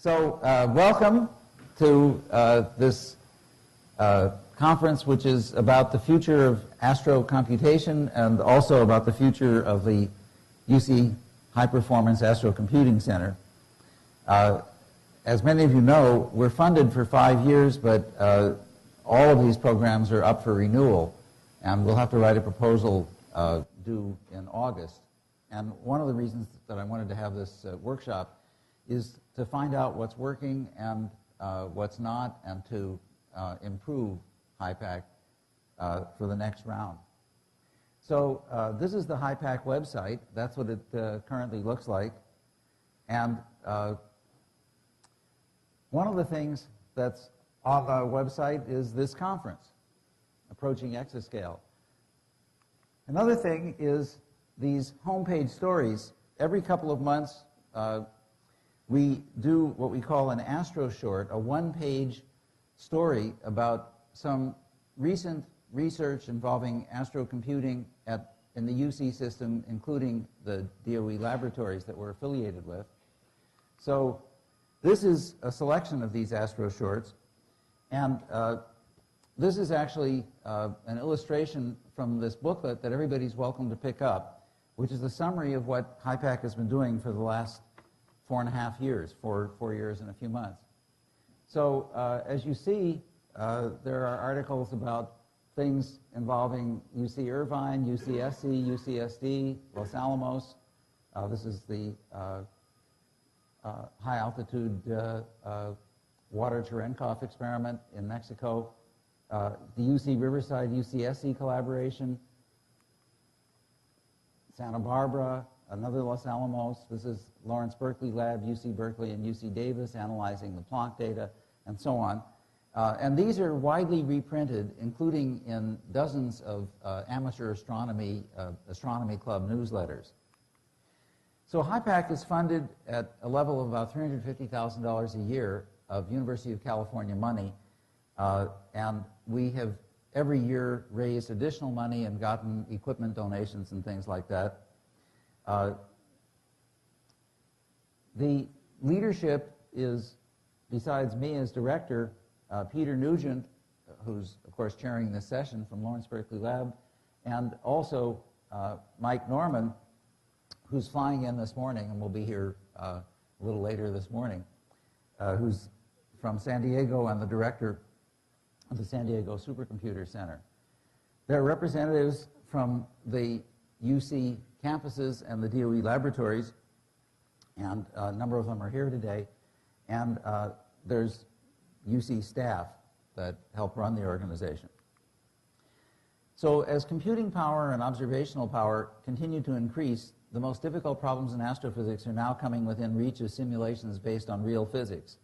So welcome to this conference, which is about the future of astro computation and also about the future of the UC High Performance Astro Computing Center. As many of you know, we're funded for 5 years, but all of these programs are up for renewal, and we'll have to write a proposal due in August. And one of the reasons that I wanted to have this workshop is to find out what's working and what's not, and to improve HiPACC for the next round. So this is the HiPACC website. That's what it currently looks like. And one of the things that's on the website is this conference, Approaching Exascale. Another thing is these homepage stories. Every couple of months, we do what we call an astro short, a one-page story about some recent research involving astro computing in the UC system, including the DOE laboratories that we're affiliated with. So this is a selection of these astro shorts, and this is actually an illustration from this booklet that everybody's welcome to pick up, which is a summary of what HiPACC has been doing for the last 4.5 years, 4 years and a few months. So as you see, there are articles about things involving UC Irvine, UCSC, UCSD, Los Alamos. This is the high-altitude water Cherenkov experiment in Mexico. The UC Riverside, UCSC collaboration. Santa Barbara, another Los Alamos. This is Lawrence Berkeley Lab, UC Berkeley and UC Davis, analyzing the Planck data, and so on. And these are widely reprinted, including in dozens of amateur astronomy club newsletters. So HiPACC is funded at a level of about $350,000 a year of University of California money, and we have every year raised additional money and gotten equipment donations and things like that. The leadership is, besides me as director, Peter Nugent, who's of course chairing this session from Lawrence Berkeley Lab, and also Mike Norman, who's flying in this morning and will be here a little later this morning, who's from San Diego and the director of the San Diego Supercomputer Center. There are representatives from the UC campuses and the DOE laboratories, and a number of them are here today, and there's UC staff that help run the organization. So as computing power and observational power continue to increase, the most difficult problems in astrophysics are now coming within reach of simulations based on real physics.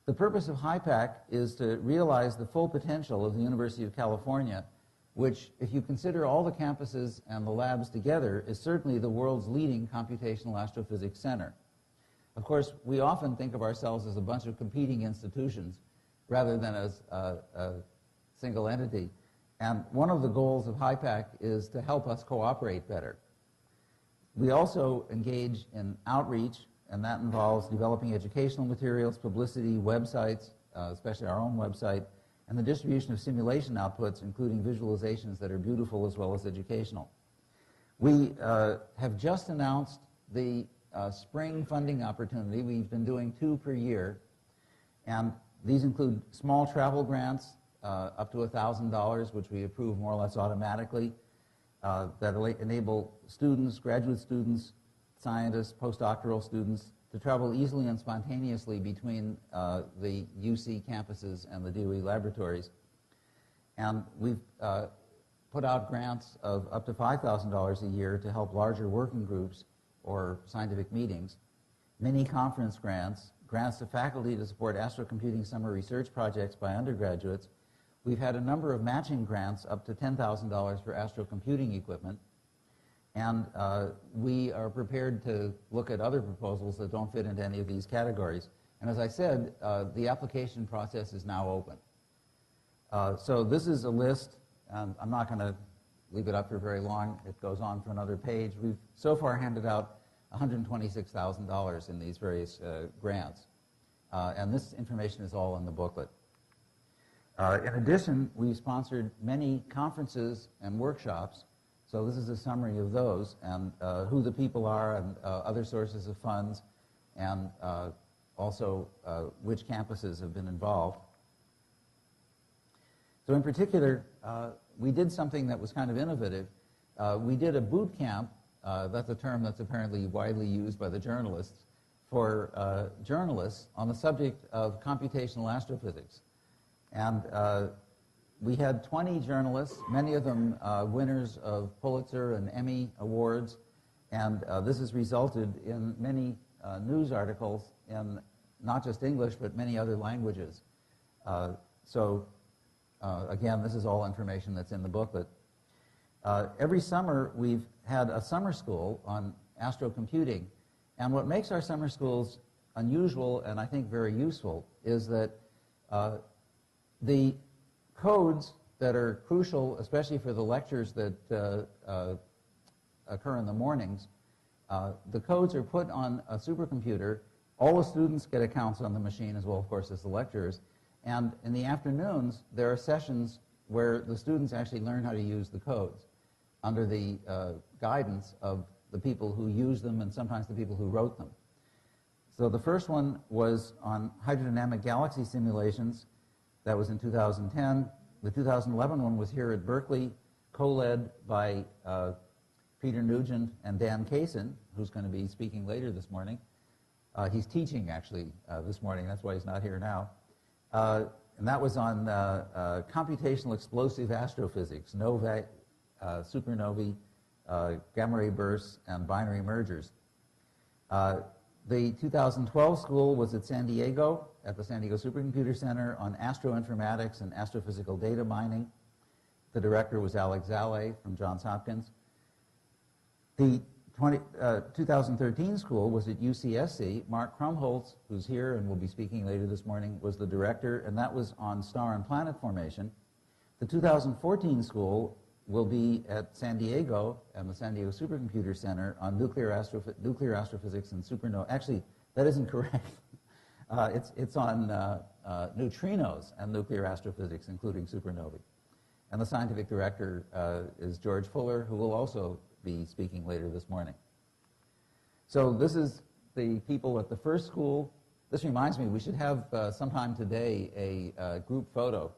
The purpose of HiPACC is to realize the full potential of the University of California, which, if you consider all the campuses and the labs together, is certainly the world's leading computational astrophysics center. Of course, we often think of ourselves as a bunch of competing institutions rather than as a single entity. And one of the goals of HiPACC is to help us cooperate better. We also engage in outreach, and that involves developing educational materials, publicity, websites, especially our own website, and the distribution of simulation outputs, including visualizations that are beautiful as well as educational. We have just announced the spring funding opportunity. We've been doing 2 per year, and these include small travel grants up to $1,000, which we approve more or less automatically, that enable students, graduate students, scientists, postdoctoral students to travel easily and spontaneously between the UC campuses and the DOE laboratories. And we've put out grants of up to $5,000 a year to help larger working groups or scientific meetings, mini conference grants, grants to faculty to support astrocomputing summer research projects by undergraduates. We've had a number of matching grants up to $10,000 for astrocomputing equipment, and we are prepared to look at other proposals that don't fit into any of these categories. And as I said, the application process is now open. So this is a list, and I'm not going to leave it up for very long. It goes on for another page. We've so far handed out $126,000 in these various grants. and this information is all in the booklet. In addition, we sponsored many conferences and workshops, so this is a summary of those, and who the people are, and other sources of funds, and also which campuses have been involved. So in particular, we did something that was kind of innovative. We did a boot camp, that's a term that's apparently widely used by the journalists, for journalists on the subject of computational astrophysics. And we had 20 journalists, many of them winners of Pulitzer and Emmy awards, and this has resulted in many news articles in not just English, but many other languages. Again, this is all information that's in the booklet. Every summer, we've had a summer school on astrocomputing, and what makes our summer schools unusual and I think very useful is that the codes that are crucial, especially for the lectures that occur in the mornings, the codes are put on a supercomputer. All the students get accounts on the machine as well, of course, as the lecturers. And in the afternoons, there are sessions where the students actually learn how to use the codes under the guidance of the people who use them and sometimes the people who wrote them. So the first one was on hydrodynamic galaxy simulations. That was in 2010. The 2011 one was here at Berkeley, co-led by Peter Nugent and Dan Kaysen, who's going to be speaking later this morning. He's teaching, actually, this morning. That's why he's not here now. And that was on computational explosive astrophysics, novae, supernovae, gamma-ray bursts, and binary mergers. The 2012 school was at San Diego, at the San Diego Supercomputer Center, on astroinformatics and astrophysical data mining. The director was Alex Zale from Johns Hopkins. The 2013 school was at UCSC. Mark Krumholtz, who's here and will be speaking later this morning, was the director, and that was on star and planet formation. The 2014 school will be at San Diego and the San Diego Supercomputer Center on nuclear astrophysics and supernova. Actually, that isn't correct. It's on neutrinos and nuclear astrophysics, including supernovae. And the scientific director is George Fuller, who will also be speaking later this morning. So this is the people at the first school. This reminds me, we should have sometime today a group photo.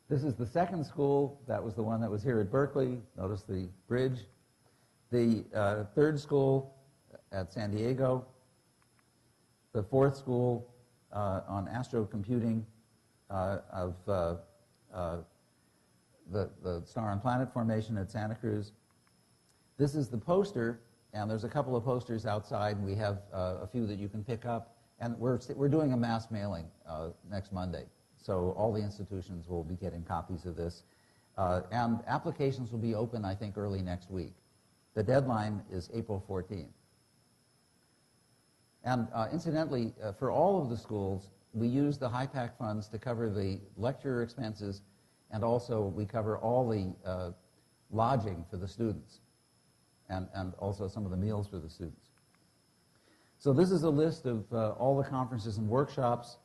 This is the second school. That was the one that was here at Berkeley. Notice the bridge. The third school at San Diego. The fourth school on astrocomputing of the star and planet formation at Santa Cruz. This is the poster, and there's a couple of posters outside. We have a few that you can pick up, and we're doing a mass mailing next Monday. So all the institutions will be getting copies of this. And applications will be open, I think, early next week. The deadline is April 14th. And incidentally, for all of the schools, we use the HiPACC funds to cover the lecturer expenses, and also we cover all the lodging for the students, and also some of the meals for the students. So this is a list of all the conferences and workshops.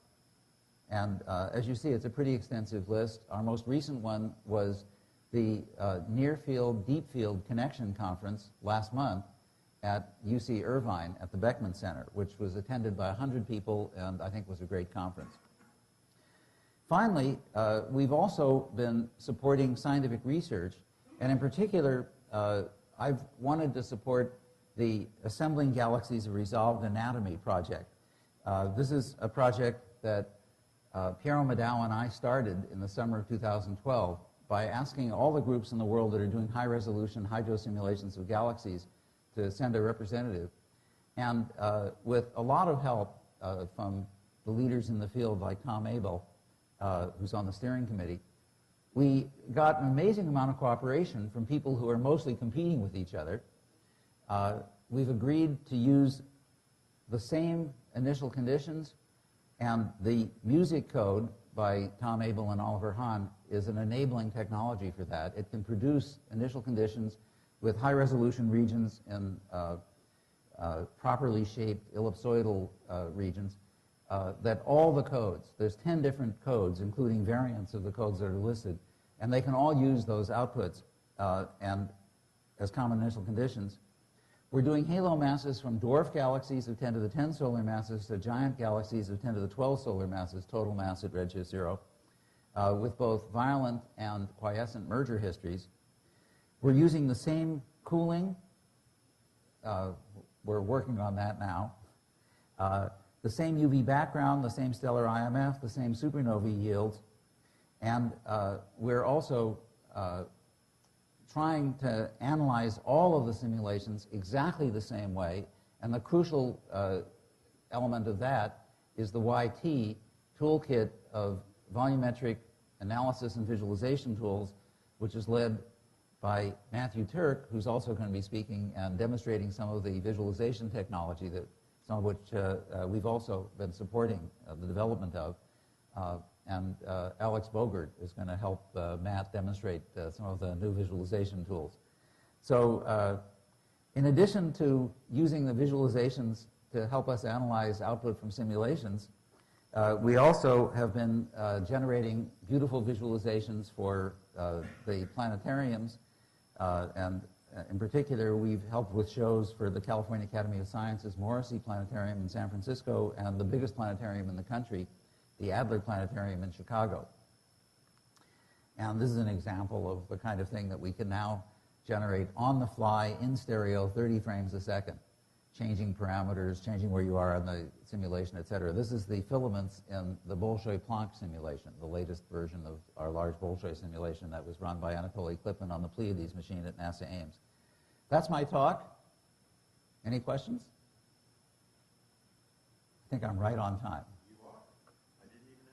And as you see, it's a pretty extensive list. Our most recent one was the Near Field, Deep Field Connection Conference last month at UC Irvine at the Beckman Center, which was attended by 100 people and I think was a great conference. Finally, we've also been supporting scientific research, and in particular, I've wanted to support the Assembling Galaxies of Resolved Anatomy project. This is a project that Piero Madao and I started in the summer of 2012 by asking all the groups in the world that are doing high-resolution hydro simulations of galaxies to send a representative. And with a lot of help from the leaders in the field like Tom Abel, who's on the steering committee, we got an amazing amount of cooperation from people who are mostly competing with each other. We've agreed to use the same initial conditions, and the music code by Tom Abel and Oliver Hahn is an enabling technology for that. It can produce initial conditions with high-resolution regions in properly shaped ellipsoidal regions, that all the codes, there's 10 different codes, including variants of the codes that are listed, and they can all use those outputs and as common initial conditions. We're doing halo masses from dwarf galaxies of 10 to the 10 solar masses to giant galaxies of 10 to the 12 solar masses, total mass at redshift 0, with both violent and quiescent merger histories. We're using the same cooling. We're working on that now. The same UV background, the same stellar IMF, the same supernovae yields, and we're also trying to analyze all of the simulations exactly the same way, and the crucial element of that is the YT toolkit of volumetric analysis and visualization tools, which is led by Matthew Turk, who's also going to be speaking and demonstrating some of the visualization technology that some of which we've also been supporting the development of. And Alex Bogert is going to help Matt demonstrate some of the new visualization tools. So in addition to using the visualizations to help us analyze output from simulations, we also have been generating beautiful visualizations for the planetariums, and in particular, we've helped with shows for the California Academy of Sciences Morrissey Planetarium in San Francisco and the biggest planetarium in the country, the Adler Planetarium in Chicago. And this is an example of the kind of thing that we can now generate on the fly in stereo, 30 frames a second, changing parameters, changing where you are on the simulation, et cetera. This is the filaments in the Bolshoi-Planck simulation, the latest version of our large Bolshoi simulation that was run by Anatoly Klipin on the Pleiades machine at NASA Ames. That's my talk. Any questions? I think I'm right on time.